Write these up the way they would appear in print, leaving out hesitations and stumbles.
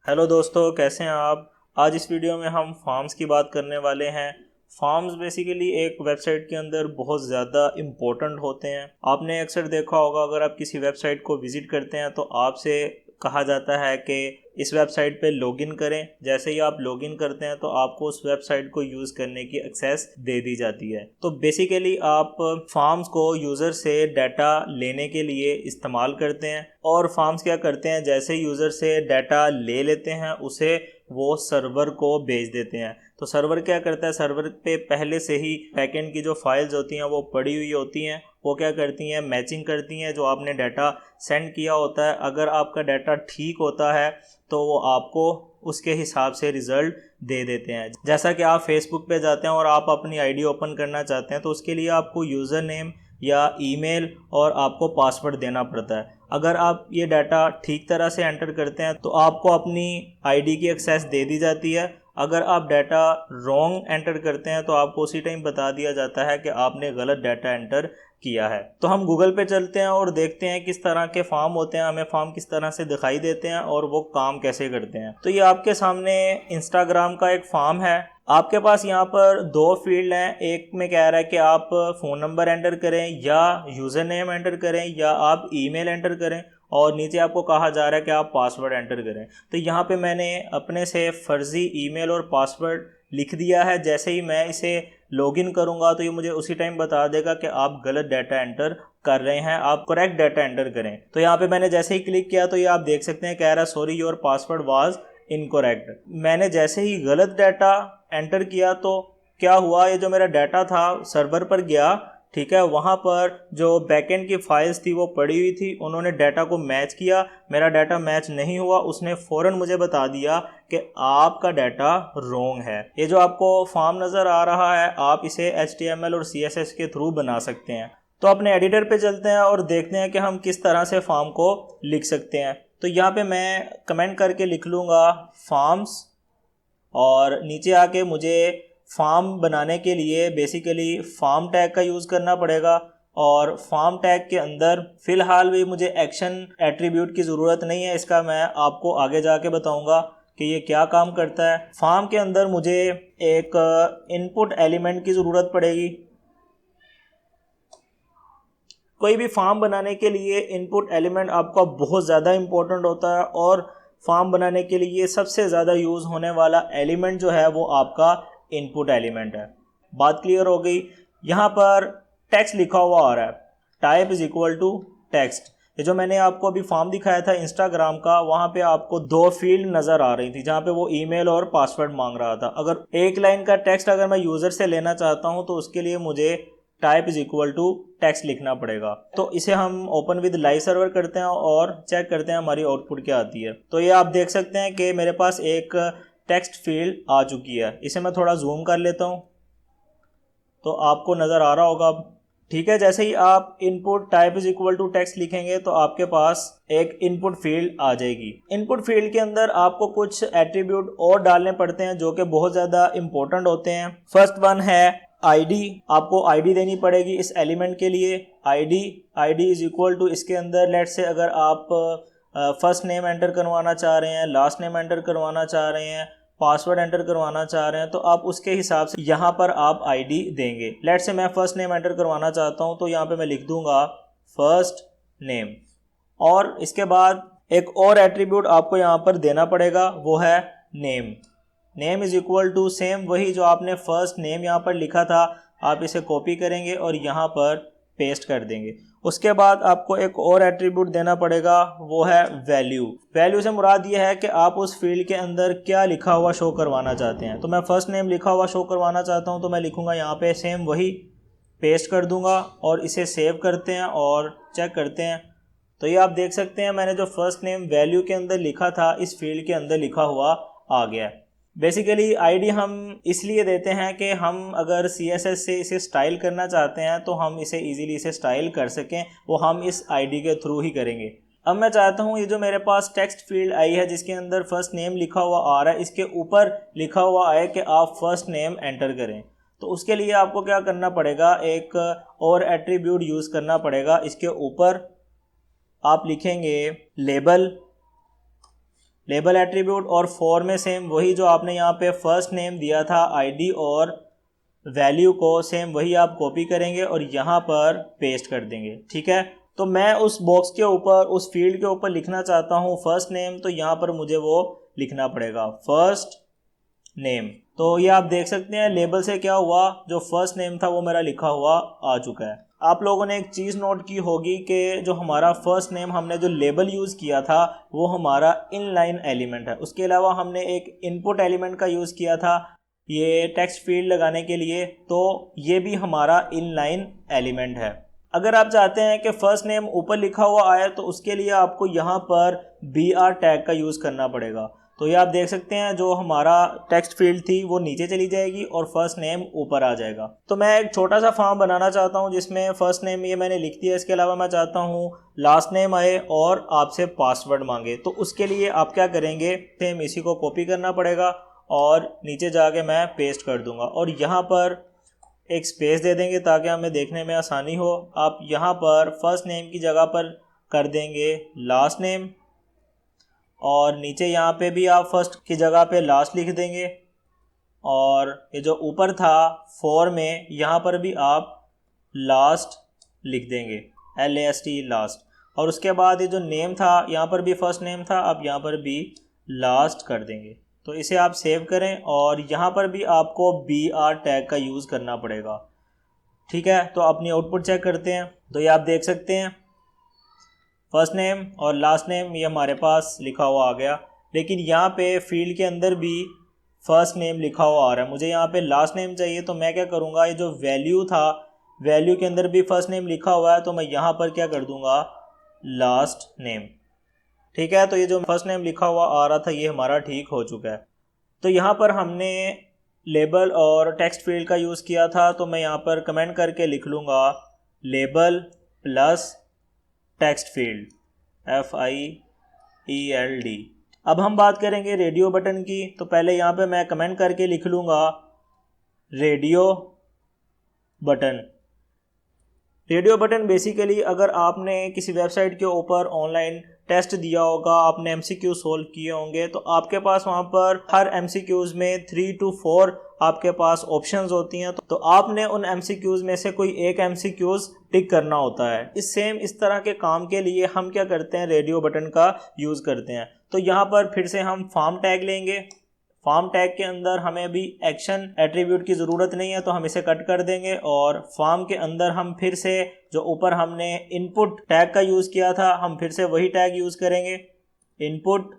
Hello दोस्तों, कैसे हैं आप। आज इस वीडियो में हम फॉर्म्स की बात करने वाले हैं। फॉर्म्स बेसिकली एक वेबसाइट के अंदर बहुत ज़्यादा इम्पोर्टेंट होते हैं। आपने अक्सर देखा होगा, अगर आप किसी वेबसाइट को विज़िट करते हैं तो आपसे कहा जाता है कि इस वेबसाइट पे लॉगिन करें। जैसे ही आप लॉगिन करते हैं तो आपको उस वेबसाइट को यूज़ करने की एक्सेस दे दी जाती है। तो बेसिकली आप फॉर्म्स को यूज़र से डाटा लेने के लिए इस्तेमाल करते हैं। और फॉर्म्स क्या करते हैं, जैसे यूज़र से डाटा ले लेते हैं उसे वो सर्वर को भेज देते हैं। तो सर्वर क्या करता है, सर्वर पे पहले से ही बैकएंड की जो फाइल्स होती हैं वो पड़ी हुई होती हैं। वो क्या करती हैं, मैचिंग करती हैं जो आपने डाटा सेंड किया होता है। अगर आपका डाटा ठीक होता है तो वो आपको उसके हिसाब से रिज़ल्ट दे देते हैं। जैसा कि आप फेसबुक पे जाते हैं और आप अपनी आईडी ओपन करना चाहते हैं तो उसके लिए आपको यूज़र नेम या ईमेल और आपको पासवर्ड देना पड़ता है। अगर आप ये डाटा ठीक तरह से एंटर करते हैं तो आपको अपनी आईडी की एक्सेस दे दी जाती है। अगर आप डाटा रॉन्ग एंटर करते हैं तो आपको उसी टाइम बता दिया जाता है कि आपने गलत डाटा एंटर किया है। तो हम गूगल पे चलते हैं और देखते हैं किस तरह के फॉर्म होते हैं, हमें फॉर्म किस तरह से दिखाई देते हैं और वो काम कैसे करते हैं। तो ये आपके सामने इंस्टाग्राम का एक फॉर्म है। आपके पास यहाँ पर दो फील्ड हैं। एक में कह रहा है कि आप फ़ोन नंबर एंटर करें या यूज़र नेम एंटर करें या आप ईमेल एंटर करें, और नीचे आपको कहा जा रहा है कि आप पासवर्ड एंटर करें। तो यहाँ पे मैंने अपने से फ़र्ज़ी ईमेल और पासवर्ड लिख दिया है। जैसे ही मैं इसे लॉगिन करूँगा तो ये मुझे उसी टाइम बता देगा कि आप गलत डाटा एंटर कर रहे हैं, आप करेक्ट डाटा एंटर करें। तो यहाँ पे मैंने जैसे ही क्लिक किया तो ये आप देख सकते हैं, कह रहा है sorry your password was incorrect. मैंने जैसे ही गलत डाटा एंटर किया तो क्या हुआ, ये जो मेरा डाटा था सर्वर पर गया, ठीक है। वहाँ पर जो बैकएंड की फाइल्स थी वो पड़ी हुई थी, उन्होंने डाटा को मैच किया। मेरा डाटा मैच नहीं हुआ, उसने फ़ौरन मुझे बता दिया कि आपका डाटा रॉन्ग है। ये जो आपको फॉर्म नज़र आ रहा है, आप इसे HTML और CSS के थ्रू बना सकते हैं। तो अपने एडिटर पे चलते हैं और देखते हैं कि हम किस तरह से फॉर्म को लिख सकते हैं। तो यहाँ पे मैं कमेंट करके लिख लूँगा फॉर्म्स, और नीचे आके मुझे फॉर्म बनाने के लिए बेसिकली फॉर्म टैग का यूज़ करना पड़ेगा। और फॉर्म टैग के अंदर फ़िलहाल भी मुझे एक्शन एट्रीब्यूट की ज़रूरत नहीं है, इसका मैं आपको आगे जाके बताऊंगा कि ये क्या काम करता है। फॉर्म के अंदर मुझे एक इनपुट एलिमेंट की ज़रूरत पड़ेगी। कोई भी फॉर्म बनाने के लिए इनपुट एलिमेंट आपका बहुत ज़्यादा इंपॉर्टेंट होता है, और फॉर्म बनाने के लिए सबसे ज़्यादा यूज़ होने वाला एलिमेंट जो है वो आपका इनपुट एलिमेंट है। बात क्लियर हो गई। यहाँ पर टेक्स्ट लिखा हुआ आ रहा है, type is equal to text. ये जो मैंने आपको अभी फॉर्म दिखाया था इंस्टाग्राम का, वहाँ पे आपको दो फील्ड नज़र आ रही थी जहाँ पे वो ईमेल और पासवर्ड मांग रहा था। अगर एक लाइन का टेक्स्ट अगर मैं यूज़र से लेना चाहता हूँ तो उसके लिए मुझे type is equal to text लिखना पड़ेगा। तो इसे हम ओपन विद लाइव सर्वर करते हैं और चेक करते हैं हमारी आउटपुट क्या आती है। तो ये आप देख सकते हैं कि मेरे पास एक टेक्स्ट फील्ड आ चुकी है। इसे मैं थोड़ा जूम कर लेता हूँ तो आपको नज़र आ रहा होगा अब, ठीक है। जैसे ही आप input type is equal to text लिखेंगे तो आपके पास एक इनपुट फील्ड आ जाएगी। इनपुट फील्ड के अंदर आपको कुछ एट्रीब्यूट और डालने पड़ते हैं जो कि बहुत ज़्यादा इंपॉर्टेंट होते हैं। फर्स्ट वन है आईडी। आपको आईडी देनी पड़ेगी इस एलिमेंट के लिए। आईडी इज इक्वल टू, इसके अंदर लेट से अगर आप फर्स्ट नेम एंटर करवाना चाह रहे हैं, लास्ट नेम एंटर करवाना चाह रहे हैं, पासवर्ड एंटर करवाना चाह रहे हैं, तो आप उसके हिसाब से यहाँ पर आप आईडी देंगे। लेट से मैं फर्स्ट नेम एंटर करवाना चाहता हूँ तो यहाँ पे मैं लिख दूंगा फर्स्ट नेम। और इसके बाद एक और एट्रीब्यूट आपको यहाँ पर देना पड़ेगा, वो है name. Name is equal to same वही जो आपने फर्स्ट नेम यहाँ पर लिखा था, आप इसे कॉपी करेंगे और यहाँ पर पेस्ट कर देंगे। उसके बाद आपको एक और एट्रीब्यूट देना पड़ेगा, वो है वैल्यू। वैल्यू से मुराद ये है कि आप उस फील्ड के अंदर क्या लिखा हुआ शो करवाना चाहते हैं। तो मैं फर्स्ट नेम लिखा हुआ शो करवाना चाहता हूँ तो मैं लिखूँगा यहाँ पे सेम वही, पेस्ट कर दूँगा और इसे सेव करते हैं और चेक करते हैं। तो ये आप देख सकते हैं मैंने जो फर्स्ट नेम वैल्यू के अंदर लिखा था इस फील्ड के अंदर लिखा हुआ आ गया। बेसिकली आईडी हम इसलिए देते हैं कि हम अगर CSS से इसे स्टाइल करना चाहते हैं तो हम इसे इजीली इसे स्टाइल कर सकें, वो हम इस आईडी के थ्रू ही करेंगे। अब मैं चाहता हूँ ये जो मेरे पास टेक्स्ट फील्ड आई है जिसके अंदर फर्स्ट नेम लिखा हुआ आ रहा है, इसके ऊपर लिखा हुआ आए कि आप फर्स्ट नेम एंटर करें। तो उसके लिए आपको क्या करना पड़ेगा, एक और एट्रीब्यूट यूज़ करना पड़ेगा। इसके ऊपर आप लिखेंगे लेबल। लेबल एट्रीब्यूट और फॉर में सेम वही जो आपने यहाँ पे फर्स्ट नेम दिया था आईडी और वैल्यू को सेम वही आप कॉपी करेंगे और यहाँ पर पेस्ट कर देंगे। ठीक है, तो मैं उस बॉक्स के ऊपर उस फील्ड के ऊपर लिखना चाहता हूँ फर्स्ट नेम, तो यहाँ पर मुझे वो लिखना पड़ेगा फर्स्ट नेम। तो ये आप देख सकते हैं लेबल से क्या हुआ, जो फर्स्ट नेम था वो मेरा लिखा हुआ आ चुका है। आप लोगों ने एक चीज़ नोट की होगी कि जो हमारा फर्स्ट नेम हमने जो लेबल यूज़ किया था वो हमारा इनलाइन एलिमेंट है। उसके अलावा हमने एक इनपुट एलिमेंट का यूज़ किया था ये टेक्स्ट फील्ड लगाने के लिए, तो ये भी हमारा इनलाइन एलिमेंट है। अगर आप चाहते हैं कि फर्स्ट नेम ऊपर लिखा हुआ आए तो उसके लिए आपको यहाँ पर BR टैग का यूज़ करना पड़ेगा। तो ये आप देख सकते हैं जो हमारा टेक्स्ट फील्ड थी वो नीचे चली जाएगी और फर्स्ट नेम ऊपर आ जाएगा। तो मैं एक छोटा सा फॉर्म बनाना चाहता हूँ जिसमें फर्स्ट नेम ये मैंने लिख दिया, इसके अलावा मैं चाहता हूँ लास्ट नेम आए और आपसे पासवर्ड मांगे। तो उसके लिए आप क्या करेंगे, सेम इसी को कॉपी करना पड़ेगा और नीचे जाके मैं पेस्ट कर दूंगा और यहाँ पर एक स्पेस दे देंगे ताकि हमें देखने में आसानी हो। आप यहाँ पर फर्स्ट नेम की जगह पर कर देंगे लास्ट नेम और नीचे यहाँ पे भी आप फर्स्ट की जगह पे लास्ट लिख देंगे और ये जो ऊपर था फॉर में यहाँ पर भी आप लास्ट लिख देंगे LAST लास्ट। और उसके बाद ये जो नेम था यहाँ पर भी फर्स्ट नेम था, आप यहाँ पर भी लास्ट कर देंगे। तो इसे आप सेव करें और यहाँ पर भी आपको BR टैग का यूज़ करना पड़ेगा। ठीक है, तो अपनी आउटपुट चेक करते हैं। तो ये आप देख सकते हैं फर्स्ट नेम और लास्ट नेम ये हमारे पास लिखा हुआ आ गया, लेकिन यहाँ पे फील्ड के अंदर भी फर्स्ट नेम लिखा हुआ आ रहा है। मुझे यहाँ पे लास्ट नेम चाहिए, तो मैं क्या करूँगा, ये जो वैल्यू था वैल्यू के अंदर भी फर्स्ट नेम लिखा हुआ है, तो मैं यहाँ पर क्या कर दूँगा लास्ट नेम। ठीक है, तो ये जो फर्स्ट नेम लिखा हुआ आ रहा था ये हमारा ठीक हो चुका है। तो यहाँ पर हमने लेबल और टेक्स्ट फील्ड का यूज़ किया था, तो मैं यहाँ पर कमेंट करके लिख लूँगा label plus text field FIELD। अब हम बात करेंगे रेडियो बटन की। तो पहले यहाँ पे मैं कमेंट करके लिख लूँगा radio button. Radio button basically अगर आपने किसी वेबसाइट के ऊपर ऑनलाइन टेस्ट दिया होगा, आपने MCQ सोल्व किए होंगे, तो आपके पास वहाँ पर हर MCQs में 3 to 4 आपके पास ऑप्शंस होती हैं। तो आपने उन MCQs में से कोई एक MCQs टिक करना होता है। इस तरह के काम के लिए हम क्या करते हैं, रेडियो बटन का यूज़ करते हैं। तो यहाँ पर फिर से हम फॉर्म टैग लेंगे। फॉर्म टैग के अंदर हमें भी एक्शन एट्रीब्यूट की ज़रूरत नहीं है, तो हम इसे कट कर देंगे और फॉर्म के अंदर हम फिर से जो ऊपर हमने इनपुट टैग का यूज़ किया था हम फिर से वही टैग यूज़ करेंगे इनपुट,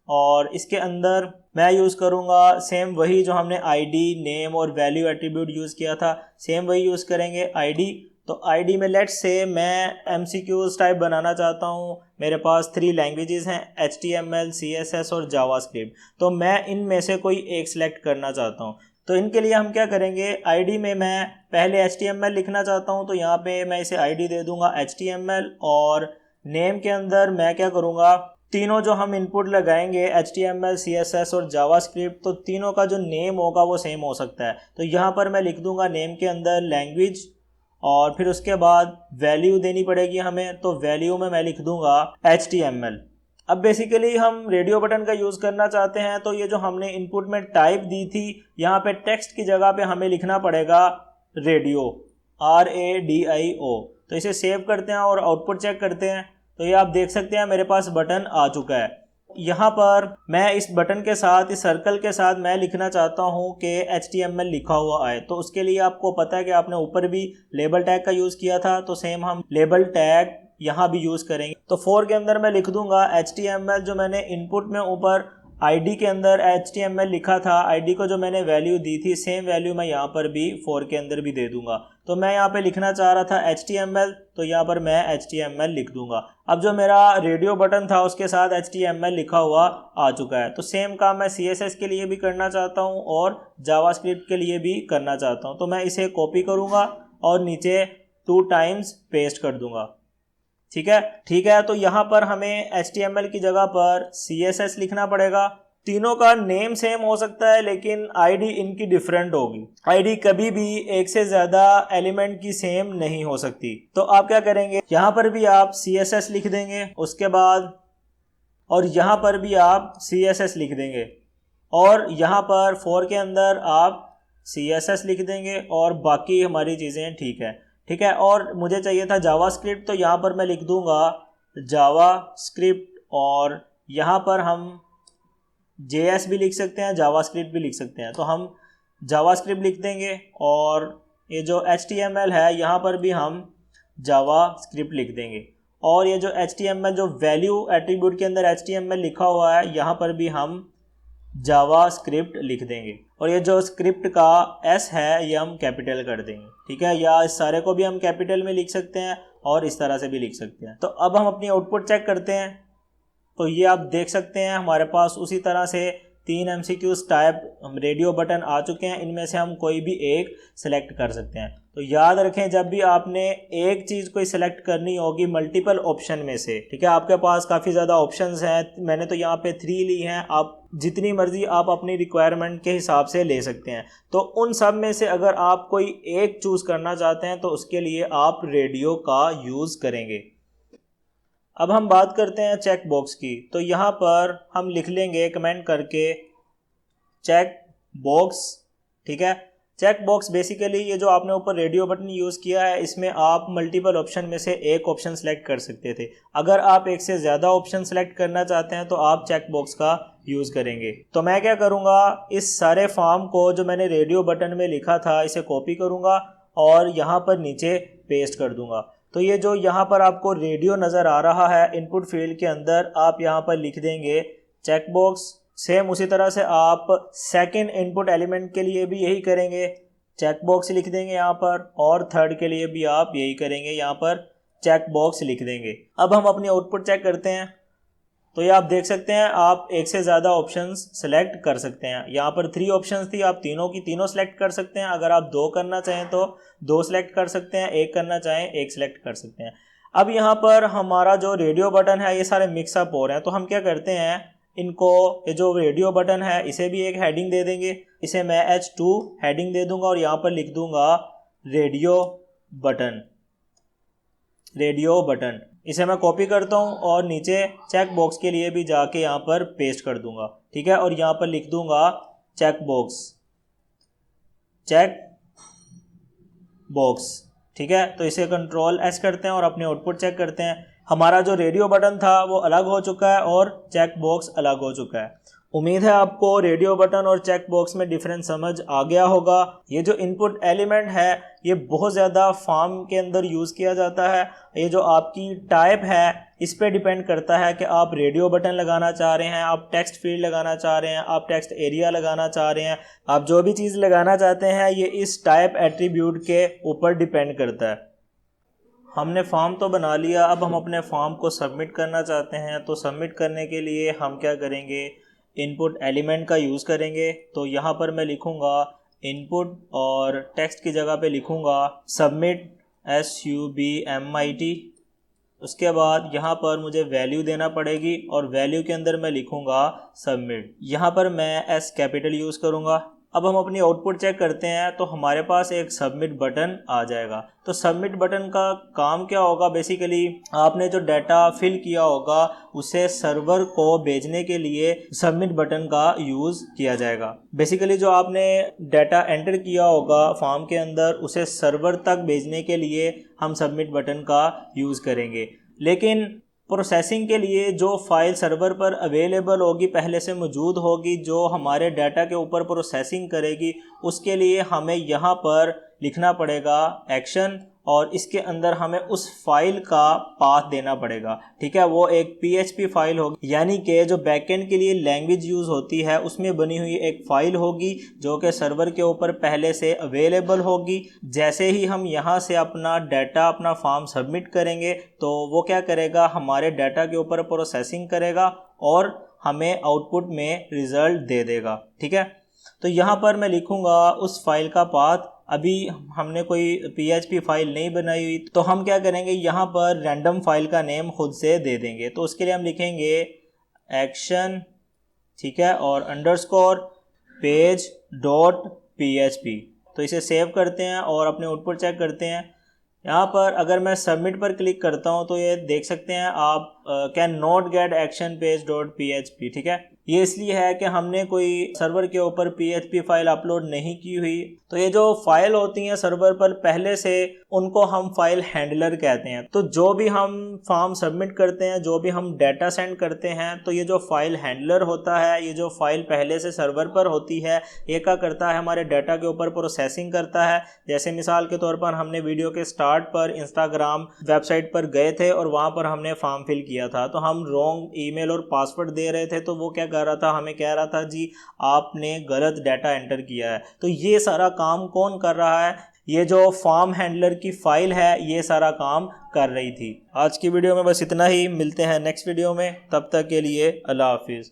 और इसके अंदर मैं यूज़ करूँगा सेम वही जो हमने ID नेम और वैल्यू एट्रीब्यूट यूज़ किया था, सेम वही यूज़ करेंगे ID। तो ID में लेट्स से मैं MCQs टाइप बनाना चाहता हूँ। मेरे पास 3 लैंग्वेजेस हैं HTML CSS और जावास्क्रिप्ट, तो मैं इनमें से कोई एक सिलेक्ट करना चाहता हूँ। तो इनके लिए हम क्या करेंगे, ID में मैं पहले HTML लिखना चाहता हूँ, तो यहाँ पे मैं इसे ID दे दूँगा HTML, और नेम के अंदर मैं क्या करूँगा, तीनों जो हम इनपुट लगाएंगे HTML CSS और जावास्क्रिप्ट, तो तीनों का जो नेम होगा वो सेम हो सकता है। तो यहाँ पर मैं लिख दूँगा नेम के अंदर लैंग्वेज, और फिर उसके बाद वैल्यू देनी पड़ेगी हमें, तो वैल्यू में मैं लिख दूंगा HTML। अब बेसिकली हम रेडियो बटन का यूज़ करना चाहते हैं, तो ये जो हमने इनपुट में टाइप दी थी यहाँ पे टेक्स्ट की जगह पे हमें लिखना पड़ेगा रेडियो RADIO। तो इसे सेव करते हैं और आउटपुट चेक करते हैं। तो ये आप देख सकते हैं मेरे पास बटन आ चुका है। यहाँ पर मैं इस बटन के साथ, इस सर्कल के साथ मैं लिखना चाहता हूँ कि HTML लिखा हुआ आए। तो उसके लिए आपको पता है कि आपने ऊपर भी लेबल टैग का यूज़ किया था, तो सेम हम लेबल टैग यहाँ भी यूज़ करेंगे। तो फॉर के अंदर मैं लिख दूंगा HTML, जो मैंने इनपुट में ऊपर ID के अंदर HTML लिखा था, ID को जो मैंने वैल्यू दी थी सेम वैल्यू मैं यहाँ पर भी फॉर के अंदर भी दे दूंगा। तो मैं यहाँ पे लिखना चाह रहा था HTML, तो यहाँ पर मैं HTML लिख दूंगा। अब जो मेरा रेडियो बटन था उसके साथ HTML लिखा हुआ आ चुका है। तो सेम काम मैं CSS के लिए भी करना चाहता हूँ और जावास्क्रिप्ट के लिए भी करना चाहता हूँ। तो मैं इसे कॉपी करूँगा और नीचे 2 टाइम्स पेस्ट कर दूंगा। ठीक है। तो यहाँ पर हमें HTML की जगह पर CSS लिखना पड़ेगा। तीनों का नेम सेम हो सकता है लेकिन ID इनकी डिफरेंट होगी। ID कभी भी एक से ज़्यादा एलिमेंट की सेम नहीं हो सकती। तो आप क्या करेंगे, यहाँ पर भी आप CSS लिख देंगे, उसके बाद और यहाँ पर भी आप CSS लिख देंगे और यहाँ पर for के अंदर आप CSS लिख देंगे और बाकी हमारी चीज़ें ठीक है। और मुझे चाहिए था जावास्क्रिप्ट, तो यहाँ पर मैं लिख दूँगा जावास्क्रिप्ट और यहाँ पर हम JS भी लिख सकते हैं, जावास्क्रिप्ट भी लिख सकते हैं, तो हम जावास्क्रिप्ट लिख देंगे और ये जो HTML है यहाँ पर भी हम जावास्क्रिप्ट लिख देंगे और ये जो HTML जो वैल्यू एट्रीब्यूट के अंदर HTML लिखा हुआ है यहाँ पर भी हम जावास्क्रिप्ट लिख देंगे और ये जो स्क्रिप्ट का S है ये हम कैपिटल कर देंगे, ठीक है। या इस सारे को भी हम कैपिटल में लिख सकते हैं और इस तरह से भी लिख सकते हैं। तो अब हम अपनी आउटपुट चेक करते हैं, तो ये आप देख सकते हैं हमारे पास उसी तरह से 3 MCQs टाइप रेडियो बटन आ चुके हैं। इनमें से हम कोई भी एक सिलेक्ट कर सकते हैं। तो याद रखें, जब भी आपने एक चीज़ कोई सिलेक्ट करनी होगी मल्टीपल ऑप्शन में से, ठीक है, आपके पास काफ़ी ज़्यादा ऑप्शंस हैं, मैंने तो यहाँ पे 3 ली हैं, आप जितनी मर्जी आप अपनी रिक्वायरमेंट के हिसाब से ले सकते हैं। तो उन सब में से अगर आप कोई एक चूज़ करना चाहते हैं तो उसके लिए आप रेडियो का यूज़ करेंगे। अब हम बात करते हैं चेक बॉक्स की, तो यहाँ पर हम लिख लेंगे कमेंट करके चेक बॉक्स, ठीक है। चेक बॉक्स बेसिकली ये जो आपने ऊपर रेडियो बटन यूज़ किया है इसमें आप मल्टीपल ऑप्शन में से एक ऑप्शन सेलेक्ट कर सकते थे। अगर आप एक से ज़्यादा ऑप्शन सेलेक्ट करना चाहते हैं तो आप चेक बॉक्स का यूज़ करेंगे। तो मैं क्या करूँगा, इस सारे फॉर्म को जो मैंने रेडियो बटन में लिखा था इसे कॉपी करूँगा और यहाँ पर नीचे पेस्ट कर दूँगा। तो ये जो यहाँ पर आपको रेडियो नज़र आ रहा है इनपुट फील्ड के अंदर, आप यहाँ पर लिख देंगे चेक बॉक्स। सेम उसी तरह से आप सेकंड इनपुट एलिमेंट के लिए भी यही करेंगे, चेक बॉक्स लिख देंगे यहाँ पर, और थर्ड के लिए भी आप यही करेंगे, यहाँ पर चेक बॉक्स लिख देंगे। अब हम अपनी आउटपुट चेक करते हैं, तो ये आप देख सकते हैं आप एक से ज़्यादा ऑप्शंस सेलेक्ट कर सकते हैं। यहाँ पर 3 ऑप्शंस थी, आप तीनों की तीनों सेलेक्ट कर सकते हैं। अगर आप 2 करना चाहें तो 2 सेलेक्ट कर सकते हैं, 1 करना चाहें 1 सेलेक्ट कर सकते हैं। अब यहाँ पर हमारा जो रेडियो बटन है ये सारे मिक्सअप हो रहे हैं, तो हम क्या करते हैं, इनको ये जो रेडियो बटन है इसे भी एक हेडिंग दे देंगे। इसे मैं H2 हेडिंग दे दूंगा और यहाँ पर लिख दूंगा रेडियो बटन, रेडियो बटन। इसे मैं कॉपी करता हूँ और नीचे चेक बॉक्स के लिए भी जाके यहाँ पर पेस्ट कर दूंगा, ठीक है। और यहाँ पर लिख दूंगा चेक बॉक्स, चेक बॉक्स, ठीक है। तो इसे कंट्रोल S करते हैं और अपने आउटपुट चेक करते हैं। हमारा जो रेडियो बटन था वो अलग हो चुका है और चेक बॉक्स अलग हो चुका है। उम्मीद है आपको रेडियो बटन और चेक बॉक्स में डिफरेंस समझ आ गया होगा। ये जो इनपुट एलिमेंट है ये बहुत ज़्यादा फॉर्म के अंदर यूज़ किया जाता है। ये जो आपकी टाइप है इस पे डिपेंड करता है कि आप रेडियो बटन लगाना चाह रहे हैं, आप टेक्स्ट फील्ड लगाना चाह रहे हैं, आप टेक्स्ट एरिया लगाना चाह रहे हैं, आप जो भी चीज़ लगाना चाहते हैं ये इस टाइप एट्रीब्यूट के ऊपर डिपेंड करता है। हमने फॉर्म तो बना लिया, अब हम अपने फॉर्म को सबमिट करना चाहते हैं। तो सबमिट करने के लिए हम क्या करेंगे, इनपुट एलिमेंट का यूज़ करेंगे। तो यहाँ पर मैं लिखूँगा इनपुट और टेक्स्ट की जगह पे लिखूँगा सबमिट, SUBMIT। उसके बाद यहाँ पर मुझे वैल्यू देना पड़ेगी और वैल्यू के अंदर मैं लिखूँगा सबमिट। यहाँ पर मैं S कैपिटल यूज़ करूँगा। अब हम अपनी आउटपुट चेक करते हैं तो हमारे पास एक सबमिट बटन आ जाएगा। तो सबमिट बटन का काम क्या होगा, बेसिकली आपने जो डाटा फिल किया होगा उसे सर्वर को भेजने के लिए सबमिट बटन का यूज़ किया जाएगा। बेसिकली जो आपने डाटा एंटर किया होगा फॉर्म के अंदर उसे सर्वर तक भेजने के लिए हम सबमिट बटन का यूज़ करेंगे। लेकिन प्रोसेसिंग के लिए जो फाइल सर्वर पर अवेलेबल होगी, पहले से मौजूद होगी, जो हमारे डाटा के ऊपर प्रोसेसिंग करेगी, उसके लिए हमें यहाँ पर लिखना पड़ेगा एक्शन और इसके अंदर हमें उस फाइल का पाथ देना पड़ेगा, ठीक है। वो एक PHP फाइल होगी, यानी कि जो बैकएंड के लिए लैंग्वेज यूज़ होती है उसमें बनी हुई एक फ़ाइल होगी जो कि सर्वर के ऊपर पहले से अवेलेबल होगी। जैसे ही हम यहाँ से अपना डाटा, अपना फॉर्म सबमिट करेंगे तो वो क्या करेगा, हमारे डाटा के ऊपर प्रोसेसिंग करेगा और हमें आउटपुट में रिज़ल्ट दे देगा, ठीक है। तो यहाँ पर मैं लिखूँगा उस फाइल का पाथ। अभी हमने कोई PHP फाइल नहीं बनाई हुई, तो हम क्या करेंगे, यहाँ पर रैंडम फाइल का नेम खुद से दे देंगे। तो उसके लिए हम लिखेंगे एक्शन, ठीक है, और अंडरस्कोर page.php। तो इसे सेव करते हैं और अपने आउटपुट चेक करते हैं। यहाँ पर अगर मैं सबमिट पर क्लिक करता हूँ तो ये देख सकते हैं आप can not gate action page dot PHP। ठीक है, ये इसलिए है कि हमने कोई सर्वर के ऊपर PHP फाइल अपलोड नहीं की हुई। तो ये जो फाइल होती हैं सर्वर पर पहले से, उनको हम फाइल हैंडलर कहते हैं। तो जो भी हम फॉर्म सबमिट करते हैं, जो भी हम डाटा सेंड करते हैं, तो ये जो फाइल हैंडलर होता है, ये जो फाइल पहले से सर्वर पर होती है, ये क्या करता है, हमारे डाटा के ऊपर प्रोसेसिंग करता है। जैसे मिसाल के तौर पर हमने वीडियो के स्टार्ट पर इंस्टाग्राम वेबसाइट पर गए थे और वहाँ पर हमने फॉर्म फिल किया था, तो हम रॉन्ग ईमेल और पासवर्ड दे रहे थे, तो वो क्या कर रहा था, हमें कह रहा था जी आपने गलत डाटा एंटर किया है। तो ये सारा काम कौन कर रहा है, ये जो फॉर्म हैंडलर की फाइल है ये सारा काम कर रही थी। आज की वीडियो में बस इतना ही, मिलते हैं नेक्स्ट वीडियो में, तब तक के लिए अल्लाह हाफिज़।